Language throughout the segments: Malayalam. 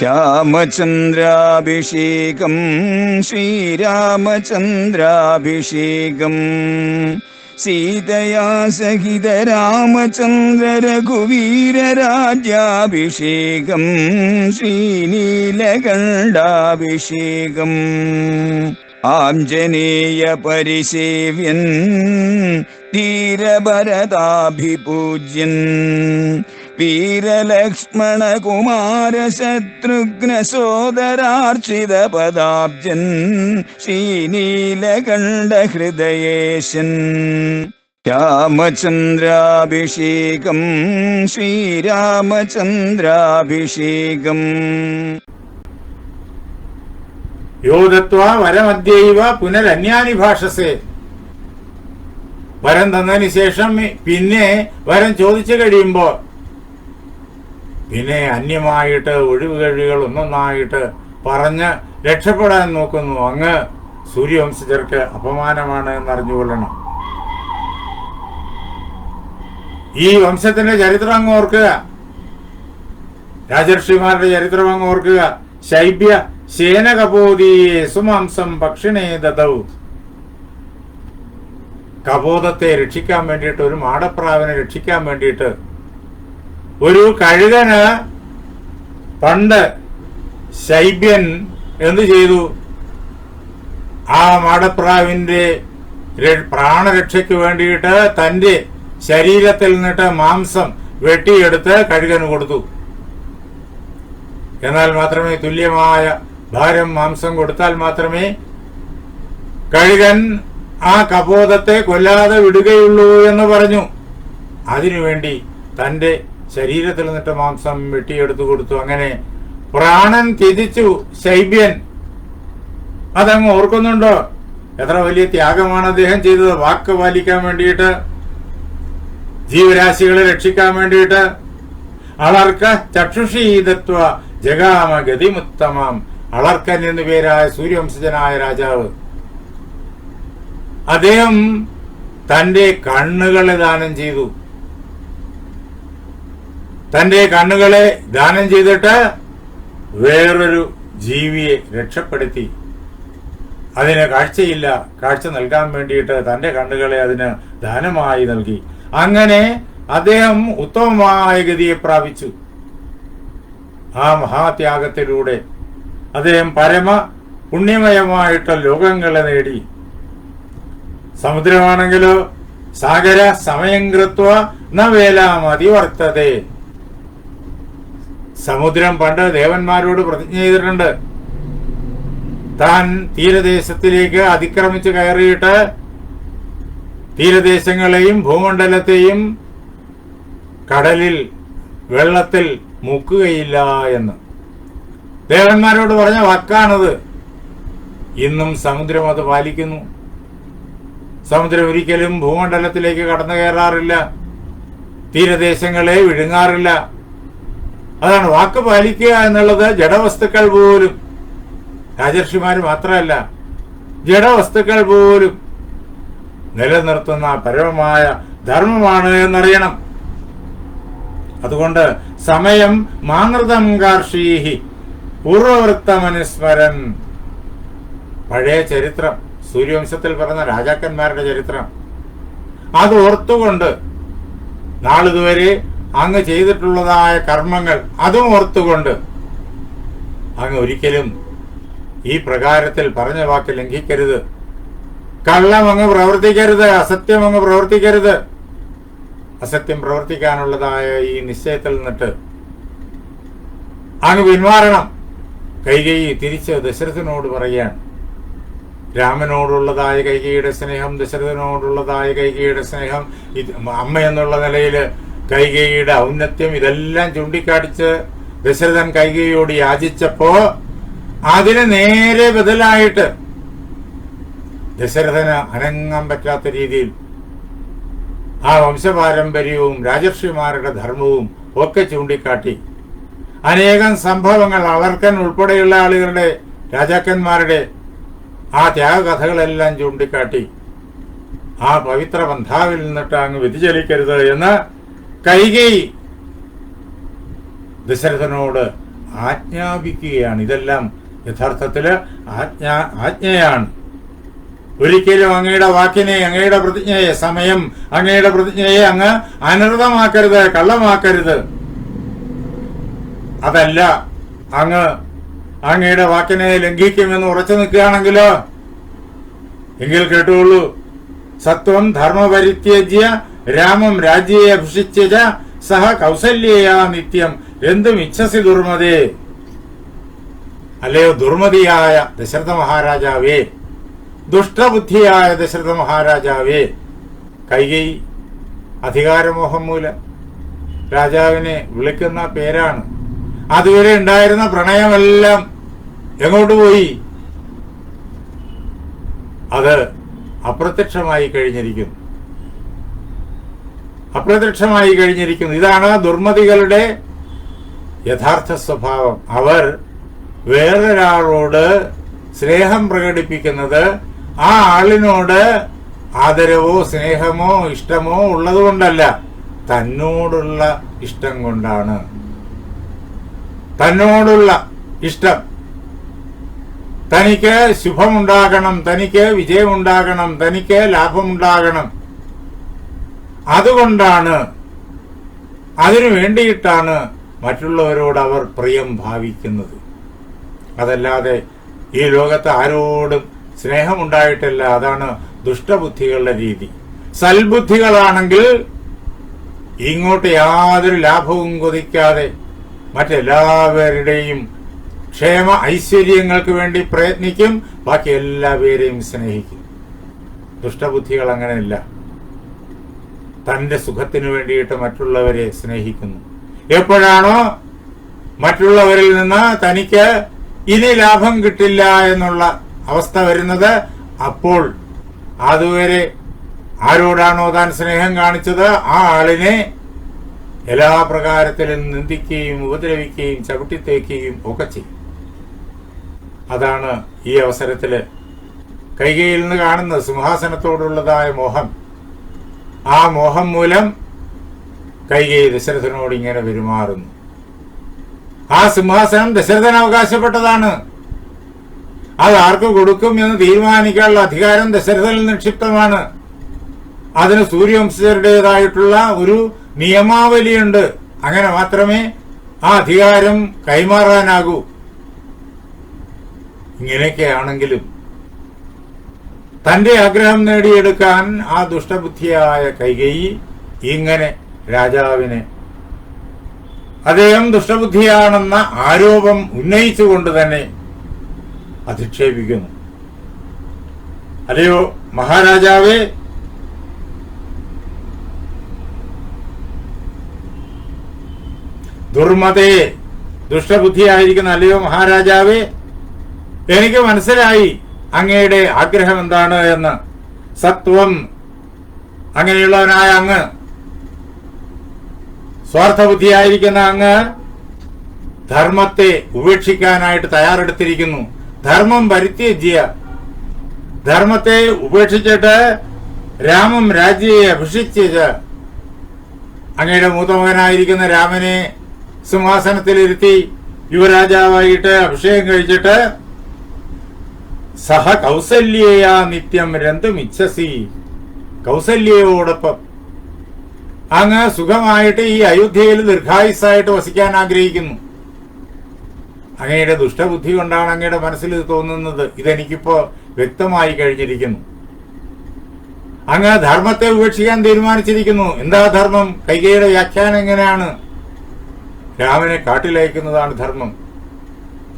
രാമചന്ദ്രാഭിഷേകം ശ്രീരാമചന്ദ്രാഭിഷേകം സീതയാ സഹിത രാമചന്ദ്ര രഘുവീരരാജ്യാഭിഷേകം ശ്രീനീലകണ്ഠാഭിഷേകം ആഞ്ജനേയ പരിസേവ്യൻ ധീരഭരതാഭിപൂജ്യൻ വീരലക്ഷ്മണ കുമാര ശത്രുഘ്ന സോദരാർച്ചിത പദാബ്ജൻ ശ്രീനീലകണ്ഠ ഹൃദയേശൻ രാമചന്ദ്രാഭിഷേകം ശ്രീരാമചന്ദ്രാഭിഷേകം യോ ദത്വാ വരമദ്യൈവ പുനരന്യാനി ഭാഷസേ. വരം തന്നതിന് ശേഷം പിന്നെ വരം ചോദിച്ചു കഴിയുമ്പോൾ പിന്നെ അന്യമായിട്ട് ഒഴിവുകഴികൾ ഒന്നൊന്നായിട്ട് പറഞ്ഞ് രക്ഷപ്പെടാൻ നോക്കുന്നു. അങ്ങ് സൂര്യവംശജർക്ക് അപമാനമാണ് എന്നറിഞ്ഞുകൊള്ളണം. ഈ വംശത്തിന്റെ ചരിത്രം അങ്ങ് ഓർക്കുക, രാജർഷിമാരുടെ ചരിത്രം അങ്ങ് ഓർക്കുക. ശൈബ്യ ശേനകപോതിയെ സുമാംസം ഭക്ഷിണേ ദദൗ. കപോതത്തെ രക്ഷിക്കാൻ വേണ്ടിയിട്ട്, ഒരു മാടപ്രാവിനെ രക്ഷിക്കാൻ വേണ്ടിയിട്ട് ഒരു കഴുകന് പണ്ട് ശൈബ്യൻ എന്തു ചെയ്തു? ആ മാടപ്രാവിന്റെ പ്രാണരക്ഷയ്ക്ക് വേണ്ടിയിട്ട് തന്റെ ശരീരത്തിൽ നിന്നിട്ട് മാംസം വെട്ടിയെടുത്ത് കഴുകന് കൊടുത്തു. എന്നാൽ മാത്രമേ, തുല്യമായ ഭാരം മാംസം കൊടുത്താൽ മാത്രമേ കഴുകൻ ആ കപോതത്തെ കൊല്ലാതെ വിടുകയുള്ളൂ എന്ന് പറഞ്ഞു. അതിനുവേണ്ടി തന്റെ ശരീരത്തിൽ നിന്നിട്ട് മാംസം വെട്ടിയെടുത്തു കൊടുത്തു. അങ്ങനെ പ്രാണൻ ത്യജിച്ചു ശൈബ്യൻ. അതങ്ങ് ഓർക്കുന്നുണ്ടോ? എത്ര വലിയ ത്യാഗമാണ് അദ്ദേഹം ചെയ്തത്. വാക്ക് പാലിക്കാൻ വേണ്ടിയിട്ട്, ജീവരാശികളെ രക്ഷിക്കാൻ വേണ്ടിയിട്ട്. അളർക്ക ചക്ഷുഷീതത്വ ജഗാമ ഗതിമുത്തമാം. അളർക്കൻ എന്നു പേരായ സൂര്യവംശജനായ രാജാവ്, അദ്ദേഹം തന്റെ കണ്ണുകളെ ദാനം ചെയ്തു. തന്റെ കണ്ണുകളെ ദാനം ചെയ്തിട്ട് വേറൊരു ജീവിയെ രക്ഷപ്പെടുത്തി. അതിന് കാഴ്ചയില്ല, കാഴ്ച നൽകാൻ വേണ്ടിയിട്ട് തന്റെ കണ്ണുകളെ അതിന് ദാനമായി നൽകി. അങ്ങനെ അദ്ദേഹം ഉത്തമമായ ഗതിയെ പ്രാപിച്ചു. ആ മഹാത്യാഗത്തിലൂടെ അദ്ദേഹം പരമ പുണ്യമയമായിട്ട് ലോകങ്ങളെ നേടി. സമുദ്രമാണെങ്കിലോ സാഗര സമയം കൃത്വ ന വേലാമതി വർത്തതേ. സമുദ്രം പണ്ട് ദേവന്മാരോട് പ്രതിജ്ഞ ചെയ്തിട്ടുണ്ട്. താൻ തീരദേശത്തിലേക്ക് അതിക്രമിച്ച് കയറിയിട്ട് തീരദേശങ്ങളെയും ഭൂമണ്ഡലത്തെയും കടലിൽ വെള്ളത്തിൽ മുക്കുകയില്ല എന്ന് ദേവന്മാരോട് പറഞ്ഞ വാക്കാണത്. ഇന്നും സമുദ്രം അത് പാലിക്കുന്നു. സമുദ്രം ഒരിക്കലും ഭൂമണ്ഡലത്തിലേക്ക് കടന്നു കയറാറില്ല, തീരദേശങ്ങളെ വിഴുങ്ങാറില്ല. അതാണ് വാക്ക് പാലിക്കുക എന്നുള്ളത്. ജഡവസ്തുക്കൾ പോലും, രാജർഷിമാർ മാത്രമല്ല, ജഡവസ്തുക്കൾ പോലും നിലനിർത്തുന്ന പരമമായ ധർമ്മമാണ് എന്നറിയണം. അതുകൊണ്ട് സമയം മാനൃതം കാർഷീഹി പൂർവവൃത്തമനുസ്മരൻ. പഴയ ചരിത്രം, സൂര്യവംശത്തിൽ പറഞ്ഞ രാജാക്കന്മാരുടെ ചരിത്രം, അത് ഓർത്തുകൊണ്ട് നാളിതുവരെ അങ്ങ് ചെയ്തിട്ടുള്ളതായ കർമ്മങ്ങൾ അതും ഓർത്തുകൊണ്ട് അങ്ങ് ഒരിക്കലും ഈ പ്രകാരത്തിൽ പറഞ്ഞ വാക്ക് ലംഘിക്കരുത്. കള്ളം അങ്ങ് പ്രവർത്തിക്കരുത്, അസത്യം അങ്ങ് പ്രവർത്തിക്കരുത്. അസത്യം പ്രവർത്തിക്കാനുള്ളതായ ഈ നിശ്ചയത്തിൽ നിന്നിട്ട് അങ്ങ് പിന്മാറണം. കൈകേയി തിരിച്ച് ദശരഥനോട് പറയുകയാണ്. രാമനോടുള്ളതായ കൈകേയിയുടെ സ്നേഹം, ദശരഥനോടുള്ളതായ കൈകേയിയുടെ സ്നേഹം, അമ്മ എന്നുള്ള നിലയിൽ കൈകേയിയുടെ ഔന്നത്യം, ഇതെല്ലാം ചൂണ്ടിക്കാണിച്ച് ദശരഥൻ കൈകേയിയോട് യാചിച്ചപ്പോ അതിന് നേരെ ബദലായിട്ട് ദശരഥന് അനങ്ങാൻ പറ്റാത്ത രീതിയിൽ ആ വംശപാരമ്പര്യവും രാജർഷിമാരുടെ ധർമ്മവും ഒക്കെ ചൂണ്ടിക്കാട്ടി അനേകം സംഭവങ്ങൾ, അളർക്കൻ ഉൾപ്പെടെയുള്ള ആളുകളുടെ, രാജാക്കന്മാരുടെ ആ ത്യാഗകഥകളെല്ലാം ചൂണ്ടിക്കാട്ടി ആ പവിത്ര പന്ഥാവിൽ നിന്നിട്ട് അങ്ങ് വ്യതിചലിക്കരുത് എന്ന് കൈകേയി ദശരഥനോട് ആജ്ഞാപിക്കുകയാണ്. ഇതെല്ലാം യഥാർത്ഥത്തില് ആജ്ഞയാണ്. ഒരിക്കലും അങ്ങയുടെ വാക്കിനെ, അങ്ങയുടെ പ്രതിജ്ഞയെ, സമയം അങ്ങയുടെ പ്രതിജ്ഞയെ അങ്ങ് അനർത്ഥമാക്കരുത്, കള്ളമാക്കരുത്. അതല്ല, അങ്ങയുടെ വാക്കിനെ ലംഘിക്കുമെന്ന് ഉറച്ചു നിൽക്കുകയാണെങ്കിലോ എങ്കിൽ കേട്ടുകൊള്ളൂ. സത്വം ധർമ്മപരിത്യജ്യ രാമം രാജ്യേ അഭിഷിച്യ സഹ കൗസല്യയാ നിത്യം എന്തും ഇച്ഛസി ദുർമതേ. അല്ലയോ ദുർമതിയായ ദശരഥ മഹാരാജാവേ, ദുഷ്ടബുദ്ധിയായ ദശരഥ മഹാരാജാവേ, കൈകേയി അധികാരമോഹം മൂലം രാജാവിനെ വിളിക്കുന്ന പേരാണ്. അതുവരെ ഉണ്ടായിരുന്ന പ്രണയമെല്ലാം എങ്ങോട്ട് പോയി? അത് അപ്രത്യക്ഷമായി കഴിഞ്ഞിരിക്കുന്നു. ഇതാണ് ദുർമതികളുടെ യഥാർത്ഥ സ്വഭാവം. അവർ വേറൊരാളോട് സ്നേഹം പ്രകടിപ്പിക്കുന്നത് ആ ആളിനോട് ആദരവോ സ്നേഹമോ ഇഷ്ടമോ ഉള്ളതുകൊണ്ടല്ല, തന്നോടുള്ള ഇഷ്ടം കൊണ്ടാണ്. തന്നോടുള്ള ഇഷ്ടം, തനിക്ക് ശുഭമുണ്ടാകണം, തനിക്ക് വിജയമുണ്ടാകണം, തനിക്ക് ലാഭമുണ്ടാകണം, അതുകൊണ്ടാണ്, അതിനു വേണ്ടിയിട്ടാണ് മറ്റുള്ളവരോട് അവർ പ്രിയം ഭാവിക്കുന്നത്. അതല്ലാതെ ഈ ലോകത്ത് ആരോടും സ്നേഹമുണ്ടായിട്ടില്ല. അതാണ് ദുഷ്ടബുദ്ധികളുടെ രീതി. സൽബുദ്ധികളാണെങ്കിൽ ഇങ്ങോട്ട് യാതൊരു ലാഭവും കൊതിക്കാതെ മറ്റെല്ലാവരുടെയും ക്ഷേമ ഐശ്വര്യങ്ങൾക്ക് വേണ്ടി പ്രയത്നിക്കും, ബാക്കി എല്ലാവരെയും സ്നേഹിക്കും. ദുഷ്ടബുദ്ധികൾ അങ്ങനെയല്ല. തന്റെ സുഖത്തിനു വേണ്ടിയിട്ട് മറ്റുള്ളവരെ സ്നേഹിക്കുന്നു. എപ്പോഴാണോ മറ്റുള്ളവരിൽ നിന്ന് തനിക്ക് ഇനി ലാഭം കിട്ടില്ല എന്നുള്ള അവസ്ഥ വരുന്നത്, അപ്പോൾ അതുവരെ ആരോടാണോ താൻ സ്നേഹം കാണിച്ചത് ആ ആളിനെ എല്ലാ പ്രകാരത്തിലും നിന്ദിക്കുകയും ഉപദ്രവിക്കുകയും ചവിട്ടിത്തേക്കുകയും ഒക്കെ ചെയ്യും. അതാണ് ഈ അവസരത്തില് കൈകേയിൽ നിന്ന് കാണുന്ന സിംഹാസനത്തോടുള്ളതായ മോഹം. ആ മോഹം മൂലം കൈകേയി ദശരഥനോട് ഇങ്ങനെ പെരുമാറുന്നു. ആ സിംഹാസനം ദശരഥന് അവകാശപ്പെട്ടതാണ്. അത് ആർക്ക് കൊടുക്കും എന്ന് തീരുമാനിക്കാനുള്ള അധികാരം ദശരഥനിൽ നിക്ഷിപ്തമാണ്. അതിന് സൂര്യവംശജരുടേതായിട്ടുള്ള ഒരു നിയമാവലിയുണ്ട്. അങ്ങനെ മാത്രമേ ആ അധികാരം കൈമാറാനാകൂ. ഇങ്ങനെയൊക്കെയാണെങ്കിലും തന്റെ ആഗ്രഹം നേടിയെടുക്കാൻ ആ ദുഷ്ടബുദ്ധിയായ കൈകേയി ഇങ്ങനെ രാജാവിനെ അദ്ദേഹം ദുഷ്ടബുദ്ധിയാണെന്ന ആരോപം ഉന്നയിച്ചുകൊണ്ട് തന്നെ അധിക്ഷേപിക്കുന്നു. അല്ലയോ മഹാരാജാവേ, ദുർമതേ, ദുഷ്ടബുദ്ധിയായിരിക്കുന്ന അല്ലയോ മഹാരാജാവേ, എനിക്ക് മനസ്സിലായി അങ്ങയുടെ ആഗ്രഹം എന്താണ് എന്ന്. സത്വം, അങ്ങനെയുള്ളവനായ അങ്ങ്, സ്വാർത്ഥബുദ്ധിയായിരിക്കുന്ന അങ്ങ് ധർമ്മത്തെ ഉപേക്ഷിക്കാനായിട്ട് തയ്യാറെടുത്തിരിക്കുന്നു. ധർമ്മം പരിത്യജ്യ, ധർമ്മത്തെ ഉപേക്ഷിച്ചിട്ട് രാമം രാജ്യയെ അഭിഷിച്ച് അങ്ങയുടെ മൂത്തമകനായിരിക്കുന്ന രാമനെ സിംഹാസനത്തിലിരുത്തി യുവരാജാവായിട്ട് അഭിഷേകം കഴിച്ചിട്ട് സഹ കൗസല്യയാ നിത്യം രന്തുമിച്ഛസി, കൗസല്യയോടൊപ്പം അങ്ങ് സുഖമായിട്ട് ഈ അയോധ്യയിൽ ദീർഘായുസ്സായിട്ട് വസിക്കാൻ ആഗ്രഹിക്കുന്നു. അങ്ങയുടെ ദുഷ്ടബുദ്ധി കൊണ്ടാണ് അങ്ങയുടെ മനസ്സിൽ ഇത് തോന്നുന്നത്. ഇതെനിക്കിപ്പോ വ്യക്തമായി കഴിഞ്ഞിരിക്കുന്നു. അങ്ങ് ധർമ്മത്തെ ഉപേക്ഷിക്കാൻ തീരുമാനിച്ചിരിക്കുന്നു. എന്താ ധർമ്മം? കൈകേയിയുടെ വ്യാഖ്യാനം എങ്ങനെയാണ്? രാമനെ കാട്ടിലയക്കുന്നതാണ് ധർമ്മം.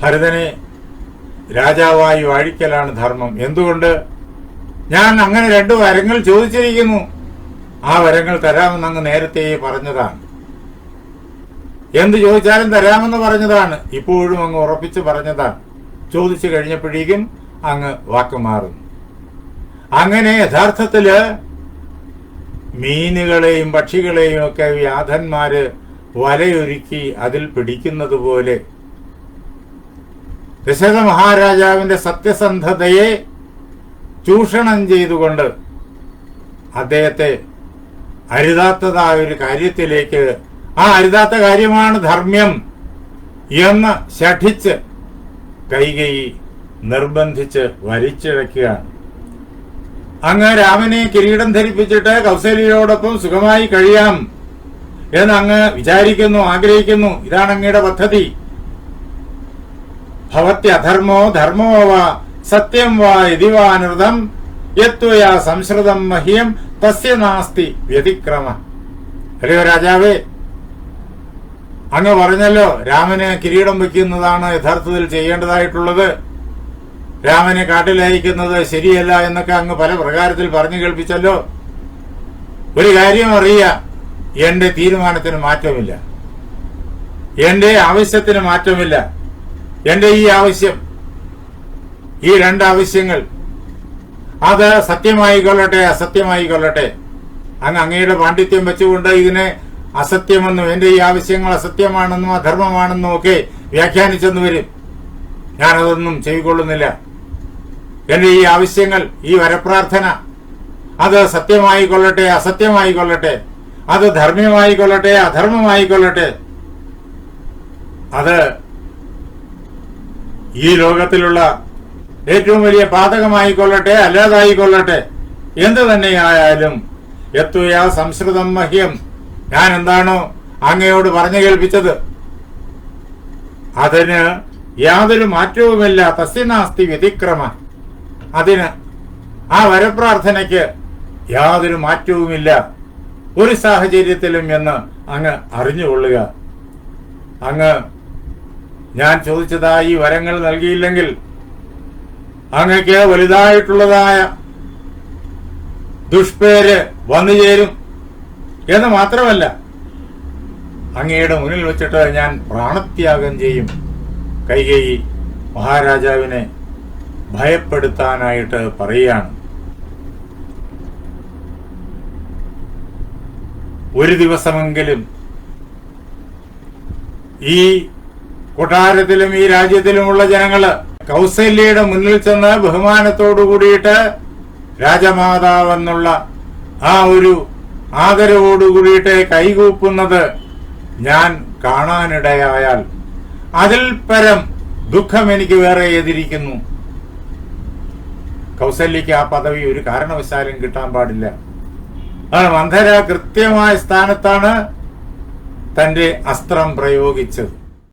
ഭരതനെ രാജാവായി വാഴിക്കലാണ് ധർമ്മം. എന്തുകൊണ്ട്? ഞാൻ അങ്ങനെ 2 വരങ്ങൾ ചോദിച്ചിരിക്കുന്നു. ആ വരങ്ങൾ തരാമെന്ന് അങ്ങ് നേരത്തെ പറഞ്ഞതാണ്. എന്ത് ചോദിച്ചാലും തരാമെന്ന് പറഞ്ഞതാണ്. ഇപ്പോഴും അങ്ങ് ഉറപ്പിച്ച് പറഞ്ഞതാണ്. ചോദിച്ചു കഴിഞ്ഞപ്പോഴേക്കും അങ്ങ് വാക്കുമാറുന്നു. അങ്ങനെ യഥാർത്ഥത്തില് മീനുകളെയും പക്ഷികളെയും ഒക്കെ വ്യാധന്മാര് വലയൊരുക്കി അതിൽ പിടിക്കുന്നത് പോലെ ദശരഥ മഹാരാജാവിന്റെ സത്യസന്ധതയെ ചൂഷണം ചെയ്തുകൊണ്ട് അദ്ദേഹത്തെ അരുതാത്തതായ ഒരു കാര്യത്തിലേക്ക്, ആ അരുതാത്ത കാര്യമാണ് ധർമ്മ്യം എന്ന് ശഠിച്ച് കൈകേയി നിർബന്ധിച്ച് വലിച്ചിഴക്കുകയാണ്. അങ്ങ് രാമനെ കിരീടം ധരിപ്പിച്ചിട്ട് കൗസല്യയോടൊപ്പം സുഖമായി കഴിയാം എന്ന് അങ്ങ് വിചാരിക്കുന്നു, ആഗ്രഹിക്കുന്നു. ഇതാണ് അങ്ങയുടെ പദ്ധതി. ഭവത്യധർമ്മോ ധർമ്മോ വാ സത്യം വാ യതി വാ നൃതം യത്വയാ സംശ്രിതം മഹ്യം തസ്യ നാസ്തി വ്യതിക്രമ. അല്ലയോ രാജാവേ, അങ്ങ് പറഞ്ഞല്ലോ രാമന് കിരീടം വയ്ക്കുന്നതാണ് യഥാർത്ഥത്തിൽ ചെയ്യേണ്ടതായിട്ടുള്ളത്, രാമനെ കാട്ടിലയക്കുന്നത് ശരിയല്ല എന്നൊക്കെ അങ്ങ് പല പ്രകാരത്തിൽ പറഞ്ഞു കേൾപ്പിച്ചല്ലോ. ഒരു കാര്യം അറിയാം, എന്റെ തീരുമാനത്തിന് മാറ്റമില്ല, എന്റെ ആവശ്യത്തിന് മാറ്റമില്ല. എന്റെ ഈ ആവശ്യം, ഈ രണ്ടാവശ്യങ്ങൾ, അത് സത്യമായിക്കൊള്ളട്ടെ അസത്യമായിക്കൊള്ളട്ടെ, അങ്ങ് അങ്ങയുടെ പാണ്ഡിത്യം വെച്ചുകൊണ്ട് ഇതിനെ അസത്യമെന്നും എന്റെ ഈ ആവശ്യങ്ങൾ അസത്യമാണെന്നും അധർമ്മമാണെന്നും ഒക്കെ വ്യാഖ്യാനിച്ചെന്ന് വരും. ഞാനതൊന്നും ചെയ്തുകൊള്ളുന്നില്ല. എന്റെ ഈ ആവശ്യങ്ങൾ, ഈ വരപ്രാർത്ഥന, അത് സത്യമായിക്കൊള്ളട്ടെ അസത്യമായിക്കൊള്ളട്ടെ, അത് ധർമ്മ്യമായിക്കൊള്ളട്ടെ അധർമ്മമായിക്കൊള്ളട്ടെ, അത് ഈ ലോകത്തിലുള്ള ഏറ്റവും വലിയ പാതകമായിക്കൊള്ളട്ടെ അല്ലാതായിക്കൊള്ളട്ടെ, എന്ത് തന്നെയായാലും യത്വയാ സംശ്രിതം മഹ്യം, ഞാൻ എന്താണോ അങ്ങയോട് പറഞ്ഞു കേൾപ്പിച്ചത് അതിന് യാതൊരു മാറ്റവുമില്ല. തസ്യ നാസ്തി വ്യതിക്രമ, അതിന്, ആ വരപ്രാർത്ഥനയ്ക്ക് യാതൊരു മാറ്റവുമില്ല ഒരു സാഹചര്യത്തിലും എന്ന് അങ്ങ് അറിഞ്ഞുകൊള്ളുക. അങ്ങ് ഞാൻ ചോദിച്ചതായി വരങ്ങൾ നൽകിയില്ലെങ്കിൽ അങ്ങക്ക് വലുതായിട്ടുള്ളതായ ദുഷ്പേര് വന്നു ചേരും എന്ന് മാത്രമല്ല, അങ്ങയുടെ മുന്നിൽ വെച്ചിട്ട് ഞാൻ പ്രാണത്യാഗം ചെയ്യും. കൈകേയി മഹാരാജാവിനെ ഭയപ്പെടുത്താനായിട്ട് പറയുകയാണ്. ഒരു ദിവസമെങ്കിലും ഈ കൊട്ടാരത്തിലും ഈ രാജ്യത്തിലുമുള്ള ജനങ്ങള് കൗസല്യയുടെ മുന്നിൽ ചെന്ന് ബഹുമാനത്തോടു കൂടിയിട്ട് രാജമാതാവെന്നുള്ള ആ ഒരു ആദരവോടുകൂടിയിട്ട് കൈകൂപ്പുന്നത് ഞാൻ കാണാനിടയായാൽ അതിൽ പരം ദുഃഖം എനിക്ക് വേറെ ഏതിരിക്കുന്നു. കൗസല്യക്ക് ആ പദവി ഒരു കാരണവശാലും കിട്ടാൻ പാടില്ല. മന്ധര കൃത്യമായ സ്ഥാനത്താണ് തന്റെ അസ്ത്രം പ്രയോഗിച്ചത്.